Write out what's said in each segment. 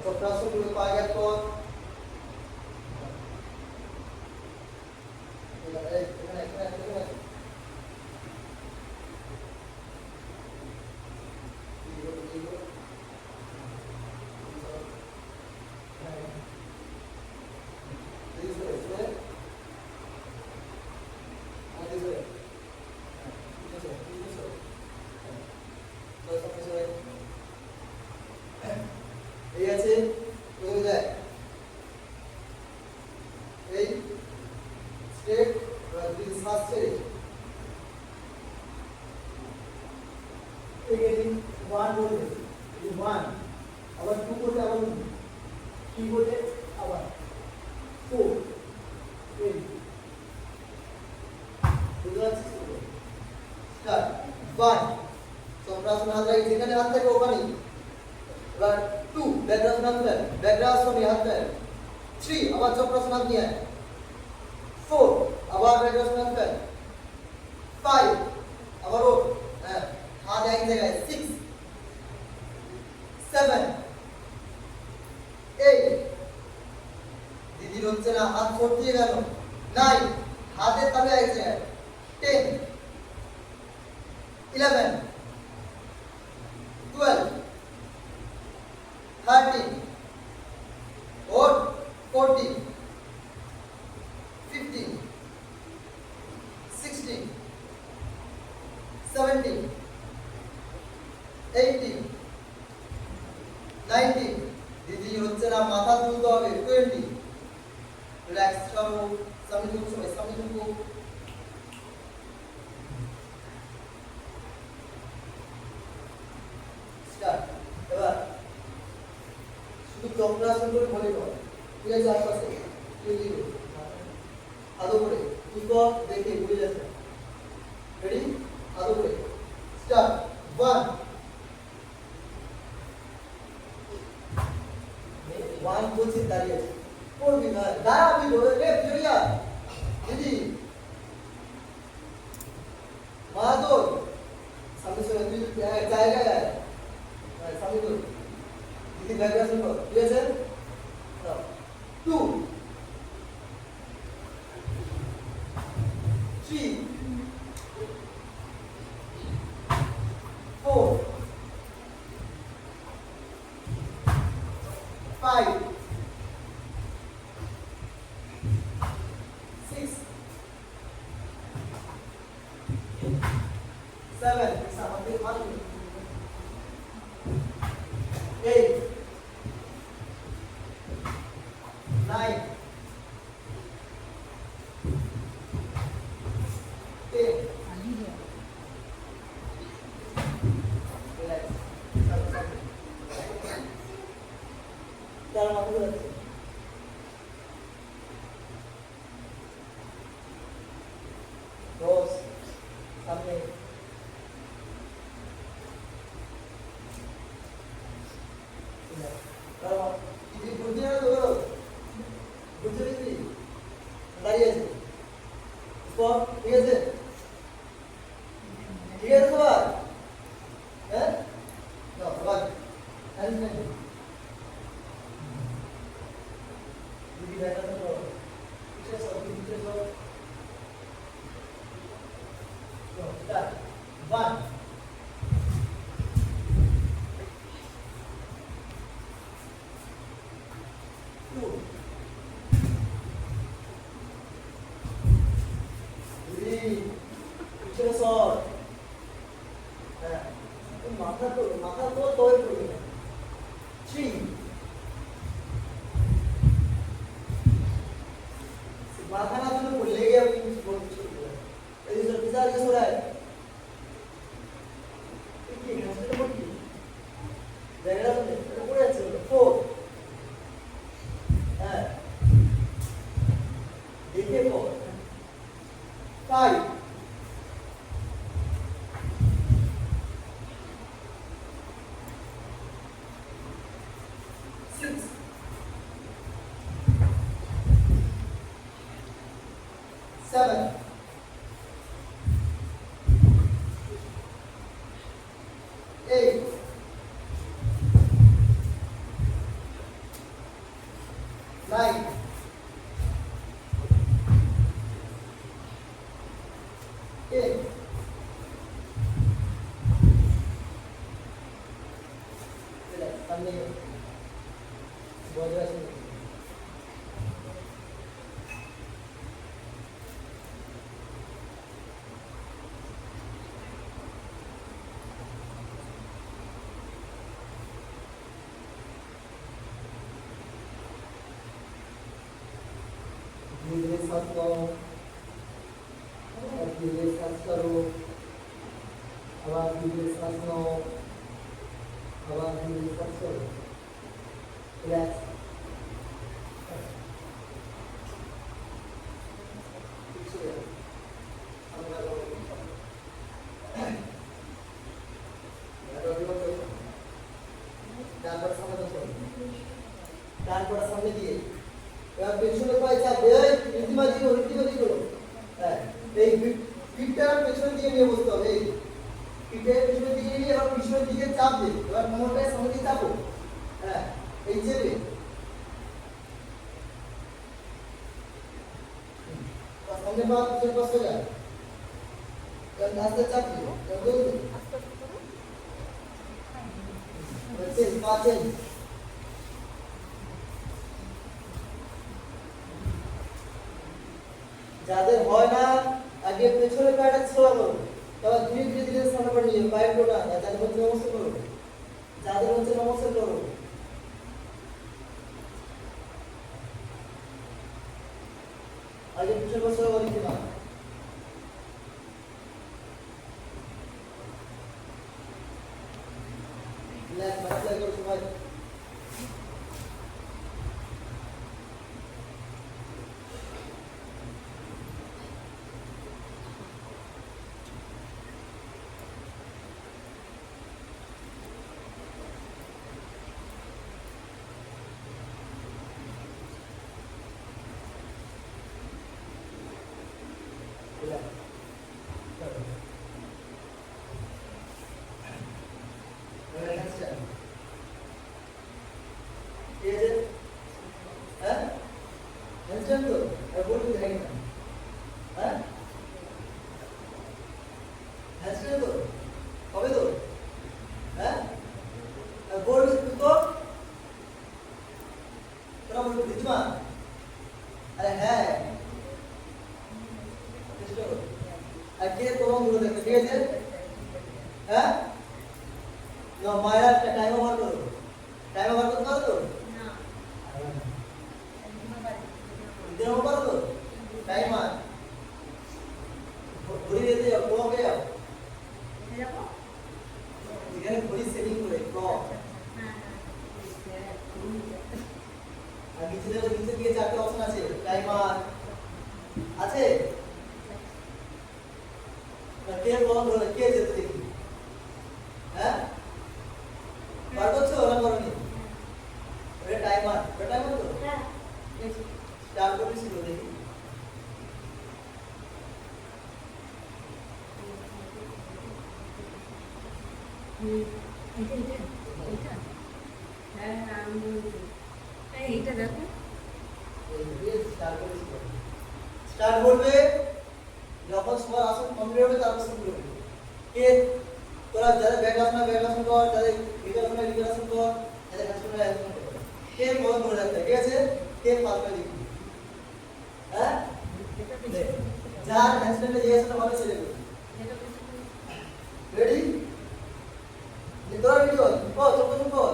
চক্রাসনগুলো কয়েক পর যেখানে হাত থাকে ওখানেই এবার 2 ব্যাকগ্রাউন্ড হাত দেয় ব্যাকগ্রাউন্ড হাত দেয় 3 আবার চক্রাসন হাত নিয়ে 4 আবার ব্যাকগ্রাউন্ড হাত দেয় 5 আবার ও হাত এক জায়গায় 6 7 8 দিদির হচ্ছে না হাত ছোট দিয়ে গেল 9 হাতের তালে এক জায়গায় 10 11 12 13 14 15 16 17 18 19 দিদি হচ্ছে না মাথা তুলতে হবে 20 রিল্যাক্স করো সামনে ঝুঁকো সবাই সামনে ঝুঁকো স্টার্ট এবার শুধু চক্রাসন করে বলে দাও ঠিক আছে আশপাশে তৈরি করো আদো করে তুতো দেখে বুঝে যাচ্ছে রেডি আদো করে স্টার্ট 1 বলছি দাঁড়িয়ে আছে করবি না দাঁড়া আমি ধরে লেফট জড়িয়া দিদি মাদর সামনে সরে তুই জায়গায় সামনে ধর দিদি ব্যাকগ্রাউন্ড কর ঠিক আছে 2 3 4 5 6 7 সামনে ভালো 8 9 10 তার মাথা ধরে রোজ সামনে দিদি বুঝে না তো বুঝে দিদি দাঁড়িয়ে আছে স্পট ঠিক আছে ঠিক আছে সবার হ্যাঁ না সবার হ্যান্ড নেই দিদি দেখা তো ঠিক আছে সব দিদি সব start 1 2 3 পিছনে সর হ্যাঁ মাথা তো তোই করবি সামনে বজ্র আসে धीरे सांस लो और धीरे सांस करो अब धीरे सांस लो अब धीरे सांस करो रिलैक्स সামনে দিয়ে এবার পেছনে পায়ে চাপ এই রীতিমতি করো হ্যাঁ এই পিঠটা পেছনের দিকে নিয়ে বসতে হবে এই পিঠে পেছনের দিকে নিয়ে এবার পিছনের দিকে চাপ দে এবার কোমরটা সামনে দিয়ে চাপো হ্যাঁ এই চেপে সামনে পা পিছনে পাশে যায় এবার আস্তে চাপ দিও আস্তে করো যাদের হয় না আগে পেছনে পাটা ছোড়া করো তারপর ধীরে ধীরে সামনে পড়ে নিও পায়ের গোটা যাদের হচ্ছে নমস্কার করো যাদের হচ্ছে নমস্কার করো আগে পিছনে বসে বলি কিনা রিল্যাক্স মাথা করো সবাই अरे है আজকে তোমার গুলো দেখো ঠিক আছে হ্যাঁ না মায়ের টাইম ওভার করো টাইম ওভার করতে পারো তো না দিন ওভার করো টাইম আর ঘড়ি দিতে যাও ক্লকে যাও যাবো এখানে ঘড়ি সেটিং করে ক্লক আর নিচে দিয়ে চারটে অপশন আছে টাইমার আছে কে বল ধরে কে যেতে দেখি হ্যাঁ বার করছো না করনি এটা টাইমার তো হ্যাঁ স্টার্ট করে ছিল দেখি এটা হ্যাঁ আমি এইটা দেখো স্টার্ট করবে যখন সবার আসন কমপ্লিট হবে তারপর শুরু করবে কে তোরা যারা ব্যাকআসন কর যাদের রিকাসন কর যাদের হ্যান্ডস্ট্যান্ড কর কে বন্ধ করে রাখতে ঠিক আছে কে পাল্টা দিবি হ্যাঁ যার হ্যান্ডস্ট্যান্ডে যে আসলে ভালো ছেড়ে দেবে রেডি তোরা রেডি হল কর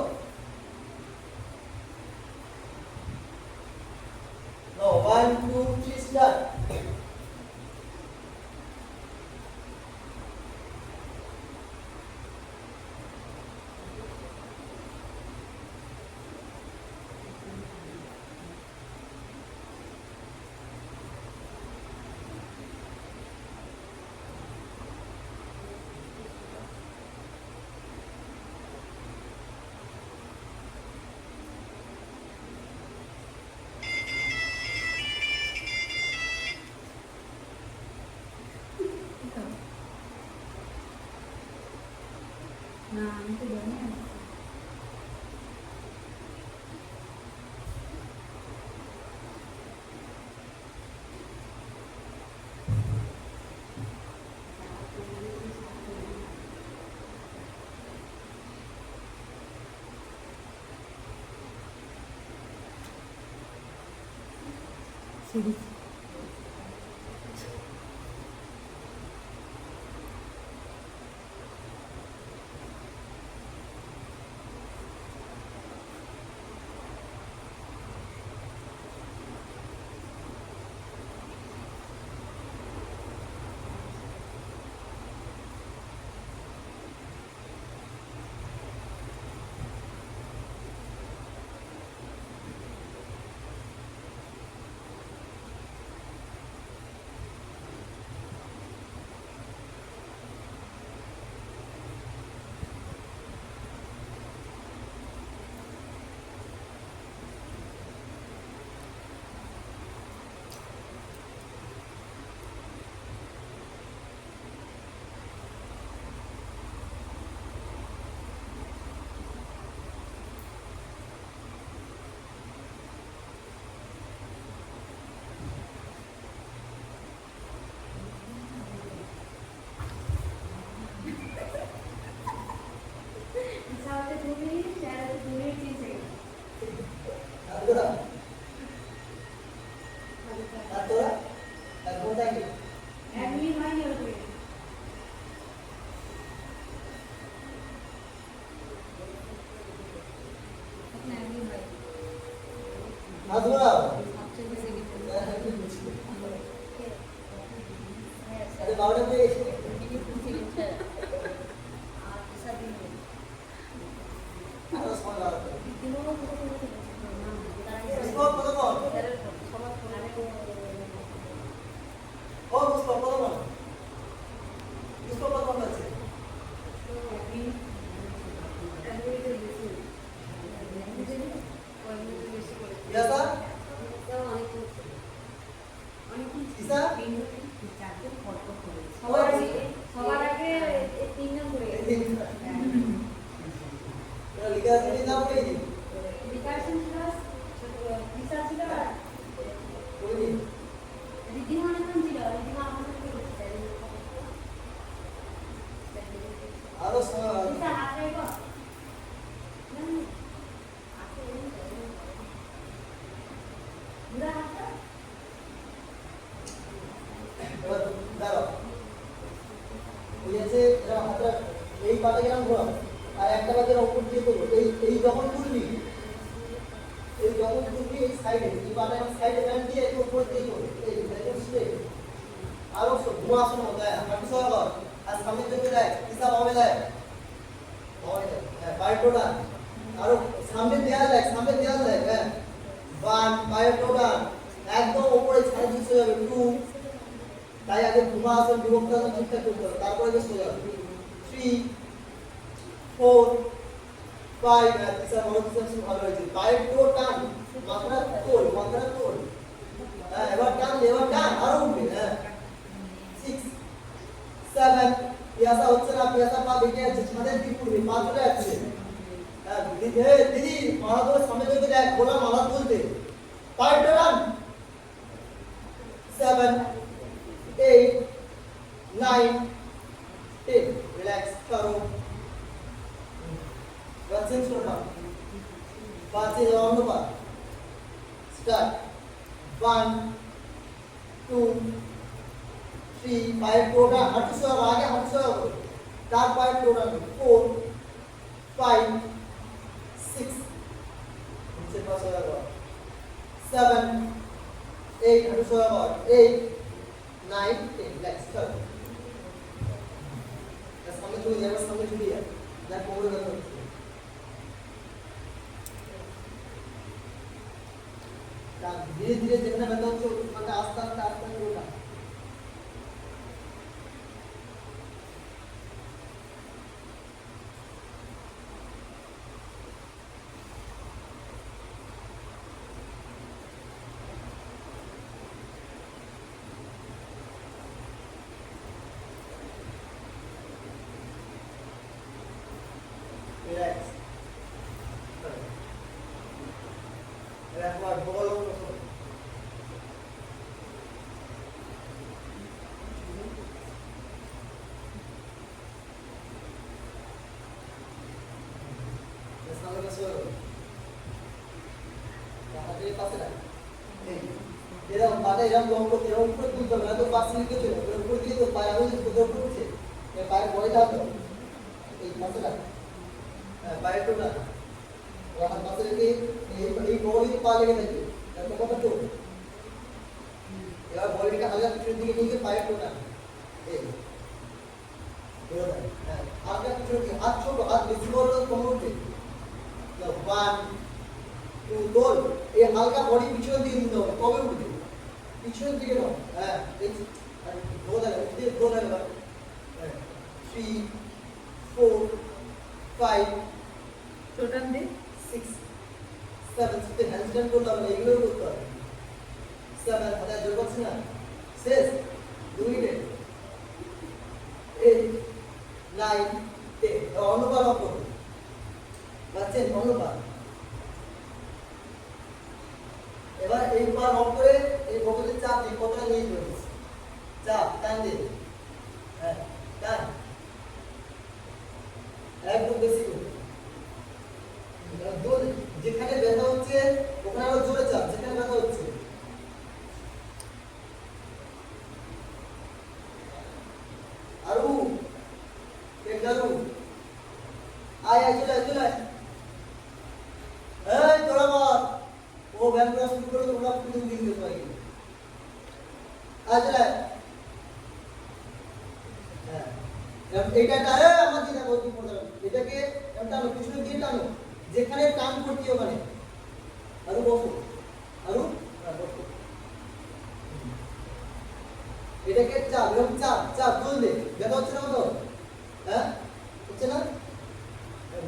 No, 1, 2, 3, start. এরকম পাটা এরকম লং করতে এরকম করে তুলতে হবে না তো পাশ লিখে চলে এরকম করে দিয়ে তো পায়ে আমি কোথাও করছে পায়ের বড়িটা হতো এই মাথাটা হ্যাঁ পায়ের টোটা হাত মাথা রেখে এই বড়ি পা লেগে থাকে কথা তো এবার বডিটা হালকা পিছনের দিকে নিয়ে গিয়ে পায়ের টোটা এই হ্যাঁ হালকা পিছনের দিকে হাত ছোট হাত বেশি বড় কোমর উঠে 1 2 দোল এই হালকা বডি পিছনের দিকে নিতে হবে কবে উঠবে পিছনের দিকে নাও হ্যাঁ এই দোল আছে উঠে দোল আছে 3 4 5 টোটাল দে 6 7 তে হ্যান্ডস্ট্যান্ড করলাম না এগুলো করতে হবে 7 হাতে জোর করছি না শেষ 2 মিনিট 8 9 10 অনুপাত করুন বাচ্চেন অনুপাত এবার এই পা অফ করে এই বগলে চাপ দিয়ে কতটা নিয়ে যাবে চাপ টান দিয়ে হ্যাঁ টান একদম বেশি করে দোল যেখানে ব্যথা হচ্ছে ওখানে আরো জোরে চাপ যেখানে ব্যথা হচ্ছে আরু পেটারু আয় আয় চলে চলে এই তোরা বল ও ব্যায়াম করা শুরু করে তোমরা পুরো দিন দিতে পারি আজ হ্যাঁ এইটা টারে আমাদের দেখো কি পড়া এটাকে টানো পিছনে দিয়ে টানো যেখানে টান করতে ওখানে আরো বসো আরো বসো এটাকে চাপ এরকম চাপ চাপ দোল দে ব্যথা হচ্ছে না তো হ্যাঁ হচ্ছে না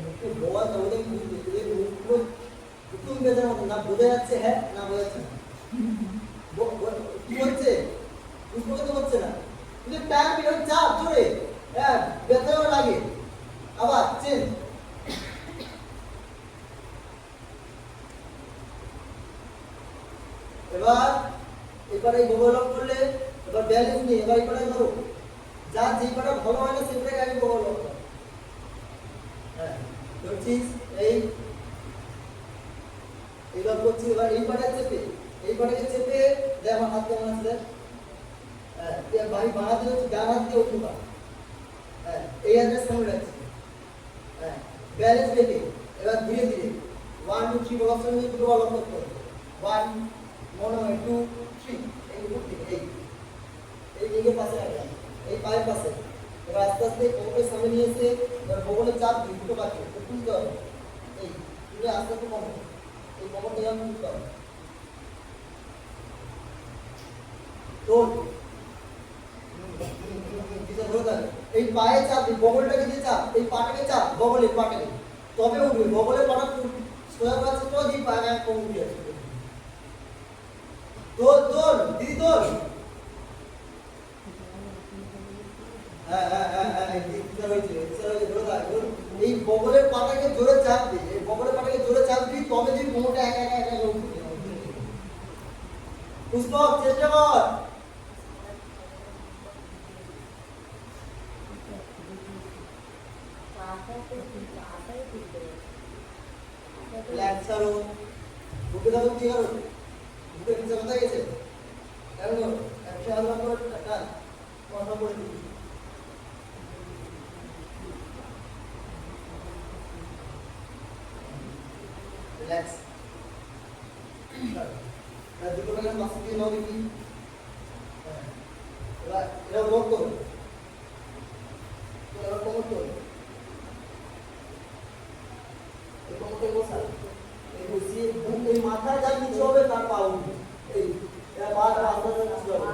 মুখে বোয়া তাহলে মুখ তুমি বেজার মতো না বোঝা যাচ্ছে হ্যাঁ না বোঝা যাচ্ছে না কি হচ্ছে বুঝতে তো হচ্ছে না কিন্তু টাইম এরকম চাপ জোরে হ্যাঁ ব্যথাও লাগে আবার চেন এবারে মোবাইল অফ করলে এবার ব্যালেন্স নেই এবার এবারে ধরো যা যেই পাটা ভালো হয় না সেটাকে আগে মোবাইল অফ করো হ্যাঁ ধরছিস এবার করছি এবার এই পাটাকে চেপে দেখ আমার হাত কেমন আছে হ্যাঁ ভাই বাড়াতে হচ্ছে ডান হাত দিয়ে উঠবা হ্যাঁ এই হাতের সামনে রাখছি হ্যাঁ ব্যালেন্স রেখে এবার ধীরে ধীরে 1 2 3 বলার সঙ্গে দুটো বল করতে হবে 1 মনে হয় 2 3 এই উপর থেকে এই দিকে পাশে রাখলাম এই পায়ের পাশে এবার আস্তে আস্তে কোমরের সামনে নিয়ে এসে এবার কোমরে চাপ দিই দুটো বাকি তুলতে হবে এই তুলে আস্তে আস্তে কোমর এই কোমর নিয়ে তুলতে হবে তোল এই পায়ে চাপ দিই বগলটাকে দিয়ে চাপ এই পাটাকে চাপ বগলের পাটাকে তবে উঠবে বগলের পাটা সোজা করার চেষ্টা দিই পায়ে কোমর উঠে আসবে তোল তোল দিদি তোল এই বগলের পাটাকে জোরে চাপ দিই এই বগলের পাটাকে জোরে চাপ দিই তবে যদি কোমরটা একা একা একা উঠবে পুষ্পক চেষ্টা কর ল্যাকচারো বুকে দাও কি করো বুকে নিচে বাঁধা গেছে কেমন একটা আলাদা করে টাকা কথা বলে দিই রিল্যাক্স আর দুটো টাকা মাসে দিয়ে নাও দেখি এরা লক করো এরা কমর করো এই কমরটা বসা এই বসিয়ে এই মাথা যা নিচে হবে তার পা উঠবে এই এরা পা আস্তে আস্তে নিচে হবে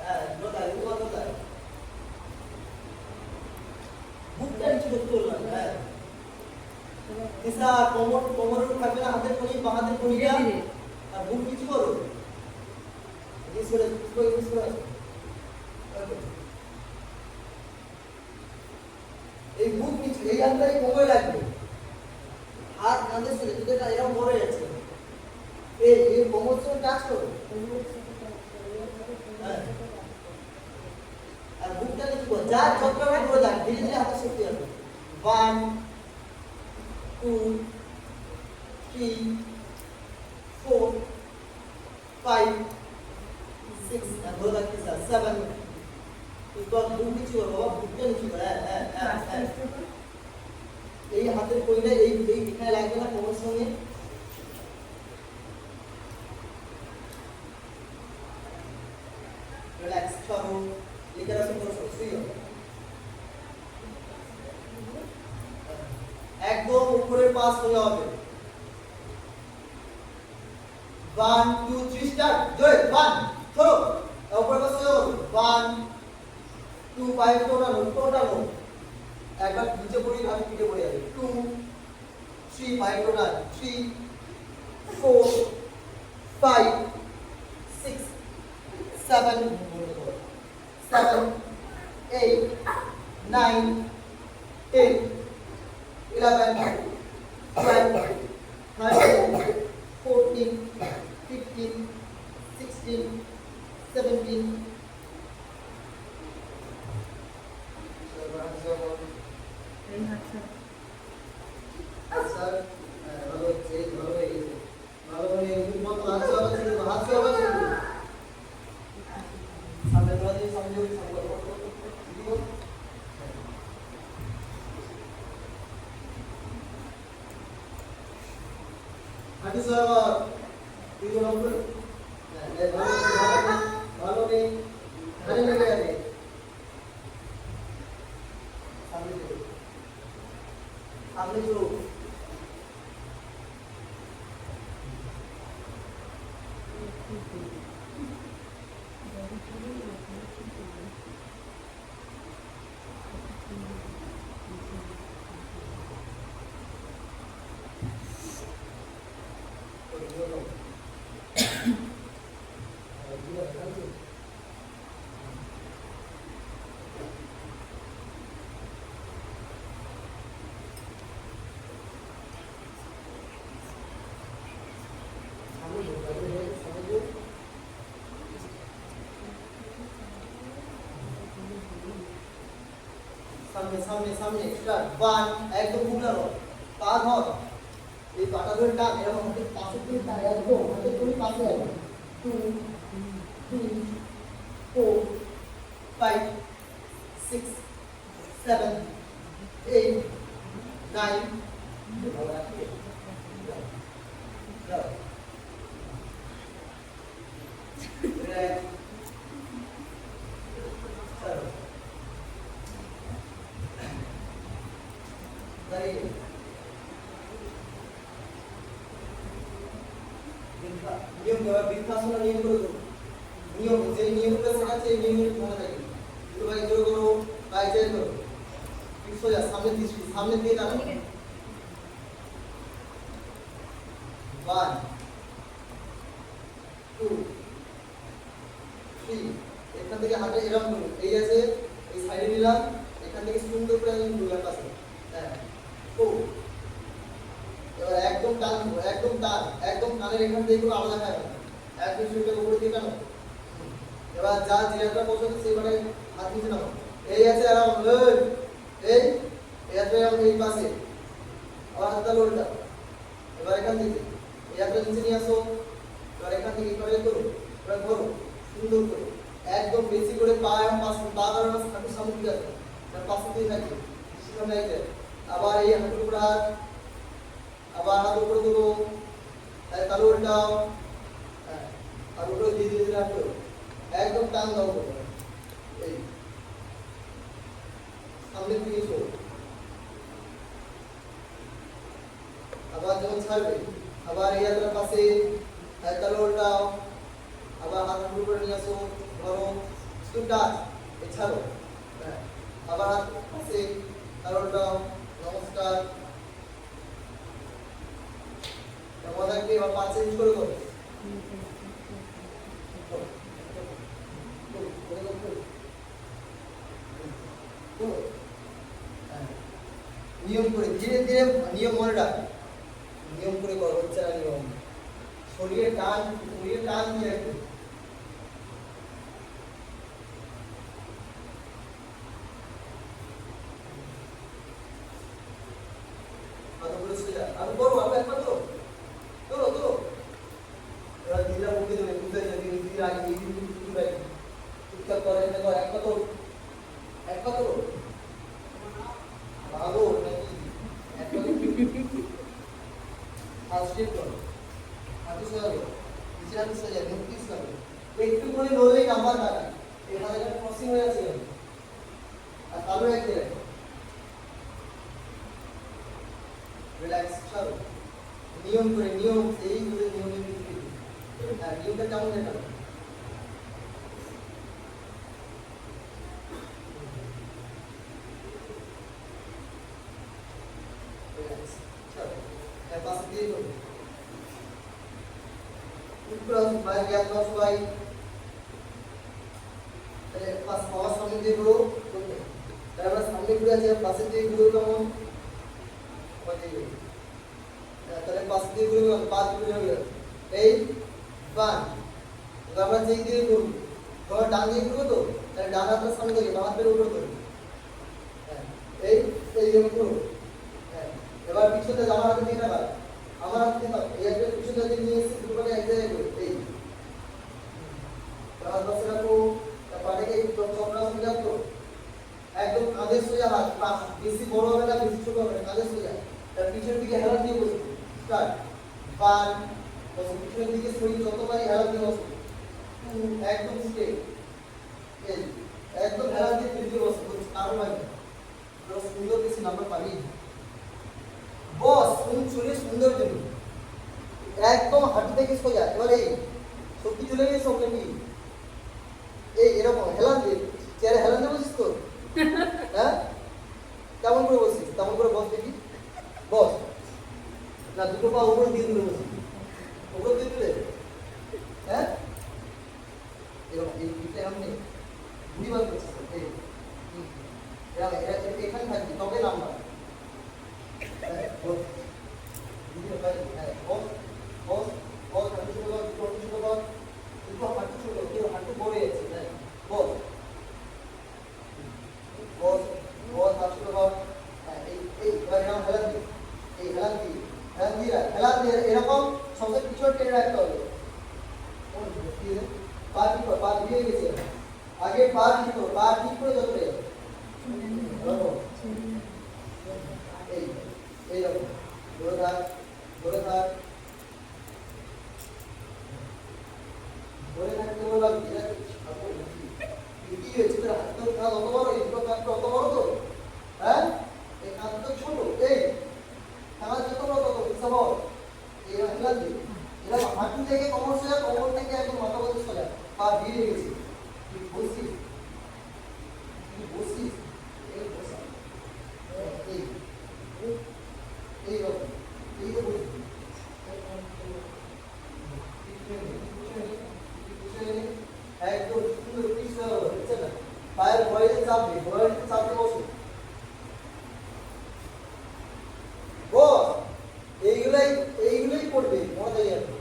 হ্যাঁ দোতায় দোতায় বুকটা নিচে করতে হলো হ্যাঁ কিসা কোমর থাকবে না হাতের কনি বা হাতের কনিটা আর বুক কিছু করো এই বুক নিচে এই হাতটাই কোমরে লাগবে হাত কাঁধে ছেড়ে দুটোটা এরকম বড় যাচ্ছে এই কোমর সঙ্গে টাচ করো আর বুকটা নিচে করো যা যতটা হয় করে যাক ধীরে ধীরে হাতের শক্তি আসবে 1 2 3 4 5 6 ধরে রাখতে স্যার 7 তো বুক কিছু করো বাবা বুকটা নিচু করো হ্যাঁ আস্তে আস্তে কর। এই হাতের কইটা এই এখানে লাগবে না কোমর সঙ্গে রিল্যাক্স করো লিখে রাখো পুরো শুইও একদম উপরের পাশ হয়ে হবে 1 2 3 স্টার্ট জয় 1 ধরো উপরের পাশ হয়ে হবে 1 2 5 টোটাল একবার নিচে পড়ি আমি পিঠে পড়ে যাবে 2 3 5 টোটাল 3 4 5 6 7 7 8 9 10 11 12 13 14 15 16 17 এই হাত ছাড়। স্যার ভালো হচ্ছে ভালো হয়ে গেছে ভালো হয়ে মত হাত চালাবা ছিল হাত চালাবা ছিল সামনে ধরা দিয়ে সামনে দিব হাঁটু চালাবা তুই তো নম্বর ভালো নেই ঘাড়ে লেগে যাবে সামনে চলো সামনে চলো সামনে সামনে সামনে স্টার্ট 1 একদম বুলানো পা ধর এই পাটা ধরে টান এরকম হাতে পাশে তুই টান একদম হাতে তুমি পাশে আনো 2 3 4 5 6 7 8 9 নিয়ম করা বৃদ্ধাসন নিয়ম করে দেবো নিয়ম যে নিয়মটা শেখাচ্ছে এই নিয়মের মনে রাখি দুটো ভাই জোর করো ভাই জয় করো ঠিক সোজা সামনে দিয়ে টানো 1 2 3 এখান থেকে হাতে এরকম করো এই আছে এই সাইডে নিলাম এখান থেকে সুন্দর করে আমি দুলার পাশে হ্যাঁ 4 এবার একদম টান একদম কানের এখান থেকে কোনো আলাদা খায় না একদম শুরুটা উপরে দিয়ে টানো এবার যা জিরাটা পছন্দ সেইবারে হাত নিচে নাও এই আছে আরাম এই আছে এই পাশে আবার হাতটা লোলটা এবার এখান থেকে এই হাতটা নিচে নিয়ে আসো এবার এখান থেকে করে করো এবার ধরো সুন্দর করে একদম বেশি করে পা বাড়ানো হাঁটুর সামনে দিয়ে আসো তার পাশে দিয়ে থাকে সামনে আবার এই হাঁটুর উপর হাত আবার হাত উপরে দেবো তাহলে উল্টাও আর উপরে ধীরে ধীরে রাখো একদম টান দাও এই সামনে দিকে এসো আবার যখন ছাড়বে আবার এই হাতের পাশে তাহলে উল্টাও আবার হাত উপরে নিয়ে আসো ধরো শুধু টাচ এই ছাড়ো আবার হাত পাশে তাহলে উল্টাও নমস্কার আমাদেরকে এবার 5 চেঞ্জ করে করো নিয়ম করে ধীরে ধীরে নিয়ম মনে রাখ নিয়ম করে করো হচ্ছে না নিয়ম শরীরে টান দিয়ে রাখবে আর বড় আর একবার তো এবার ধীরে মুখে দেবে বুঝতে হাত স্ট্রেট করো, হাঁটু সোজা করো, নিচে হাত সোজা, মুখ পিস করো। একটু করে নড়লেই নাম্বার কাটা। এখানে একটা ক্রসিং হয়ে আছে আর তালু এক দিলে রিল্যাক্স চলো। নিয়ম করে নিয়ম এই করে নিয়মের ভিত্তিতে হ্যাঁ নিয়মটা কেমন দেখা রিল্যাক্স চলো এর পাশে দিয়ে করো উপরে বাইরে গ্যাপ দাও সবাই তাহলে পাশ পাওয়ার সামনে দিয়ে ঘুরো তারপর সামনে ঘুরে আছে পাশে দিয়ে ঘুরো কেমন তাহলে পাশ দিয়ে ঘুরবে পাঁচ ঘুরে হবে এই বান আমরা যেই দিয়ে ঘুরবো তোমার ডান দিয়ে ঘুরবো তো তাহলে ডান হাতের সামনে থেকে বাম হাতের উপর করবে এই এইভাবে ঘুরবো এবার পিছনে জামা হাতে দিয়ে রাখা আমার হাতে দিয়ে এই একটা পিছনে দিয়ে নিয়ে এসে দুটোকে এক জায়গায় করে এই তার পাশে রাখো তার পাটাকে চক্রা সোজা করো একদম কাঁধে সোজা হাত পা বেশি বড় হবে না বেশি ছোট হবে না কাঁধে সোজা তার পিছনের দিকে হেলান দিয়ে বসো স্টার্ট বান বসো পিছনের দিকে শরীর যতবারই হেলান দিয়ে বসো একদম স্ট্রেট এই একদম হেলান দিয়ে ফিরে বসো কারো লাগে পুরো সুন্দর বেশি নাম্বার পাবি বস চলে সুন্দর জন্য একদম হাঁটু থেকে সোজা এবার এই শক্তি চলে গেছে ওকে কি এই এরকম হেলান দিয়ে চেয়ারে হেলান দিয়ে বসিস তো হ্যাঁ কেমন করে বসিস তেমন করে বস দেখি বস না দুটো পা উপরে দিয়ে তুলে বসিস উপরে দিয়ে তুলে হ্যাঁ এরকম এই পিঠে এরকম নেই ঘুরি বার করছিস এই এখানে থাকবি তবে নাম্বার বস বস বস বস হাঁটু ছোট কর ছোট কর দুটো হাঁটু ছোট কেউ হাঁটু বড়ে আছে বস বস বস হাত ছোট কর এই এবার এরকম হেলান দিয়ে এরকম সবচেয়ে পিছনে টেনে রাখতে হবে পা দিয়ে গেছে আগে পা ঠিক করে যত এই এইরকম ধরে থাক ধরে থাকতে বললাম কি হয়েছে তোর হাত তো কাঁধ অত বড় এই দুটো কাঁধ অত বড় তো হ্যাঁ এই কাঁধ তো ছোট এই কাঁধ যত বড় তত বিশাল বড় এই হেলান দিয়ে এরকম হাঁটু থেকে কোমর সোজা কোমর থেকে একদম মাথা পর্যন্ত সোজা পা দিয়ে গেছে তুই বসিস এই বসা এইরকম এই তো বসিস একদম সুন্দর পিছনে হচ্ছে না পায়ের বয়েতে চাপবে বসো বস এইগুলোই করবে মজা যাবে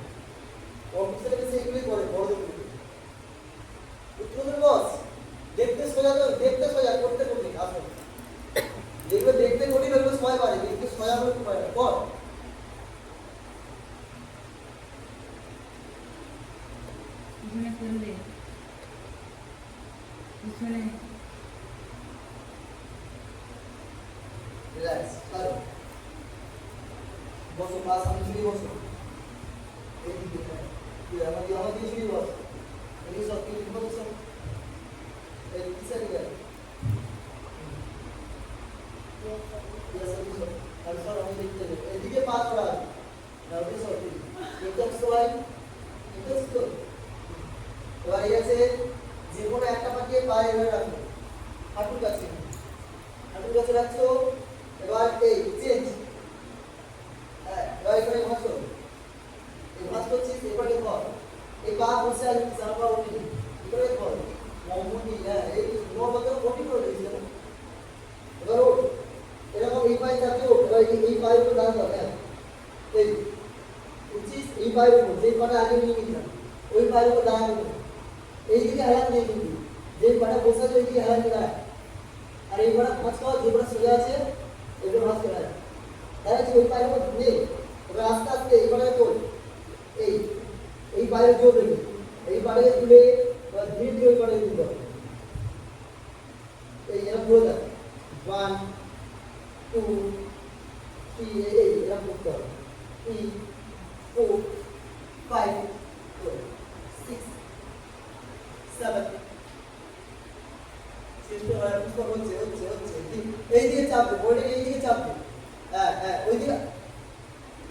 অফিসের কাছে এইগুলোই করে বড়দের উত্তর বস দেখতে সোজা করতে আসো যেগুলো দেখতে কঠিন ওগুলো সময় পারে দেখতে সোজা করতে পারে না কর পিছনে ফেললে পিছনে রিল্যাক্স করো বসো পা সামনে ঝুলিয়ে বসো এইদিকে তুই আমাকে ঝুলিয়ে বসো এই সব কিছু বসো এই কিসের দিকে এদিকে পা ছড়া নার্ভাস হচ্ছে একদম সবাই একদম স্লো এবার এই আছে যে কোনো একটা পাকে পা এভাবে রাখো হাঁটুর কাছে রাখছো এবার এই চেঞ্জ এবার এখানে ভাসো এই ভাস করছিস এবারে ধর এই পা বসে আছে চার পা উঠে এবারে ধর মমুনি এই নবদর কোটি করে দিয়েছিল এবার ওঠ এরকম এই পায়ে চাপতে ওঠ এবার এই পায়ের উপর দাঁড়াতে হবে এই উচিত এই পায়ের উপর যেই পাটা আগে নিয়ে নিলাম ওই পায়ের উপর দাঁড়ানো এইদিকে হেলান দিয়ে দিবি যেই পাটা বসে আছে ওইদিকে হেলান দিয়ে দাঁড়া আর এই পাটা ভাঁজ খাওয়া যে পাটা সোজা আছে ওইটা ভাঁজ করে দাঁড়াচ্ছি ওই পায়ের উপর নেই এবার আস্তে আস্তে এই পাটাকে তোল এই পায়ের জোর দেবে এই পাটাকে তুলে এবার ধীরে ধীরে ওই পাটাকে তুলতে হবে এই এরকম ঘুরে যাবে 1 2 এরকম করতে হবে 3 4 5 6 7 চেষ্টা হচ্ছে এইদিকে চাপ দে বোর্ডে এইদিকে চাপ দে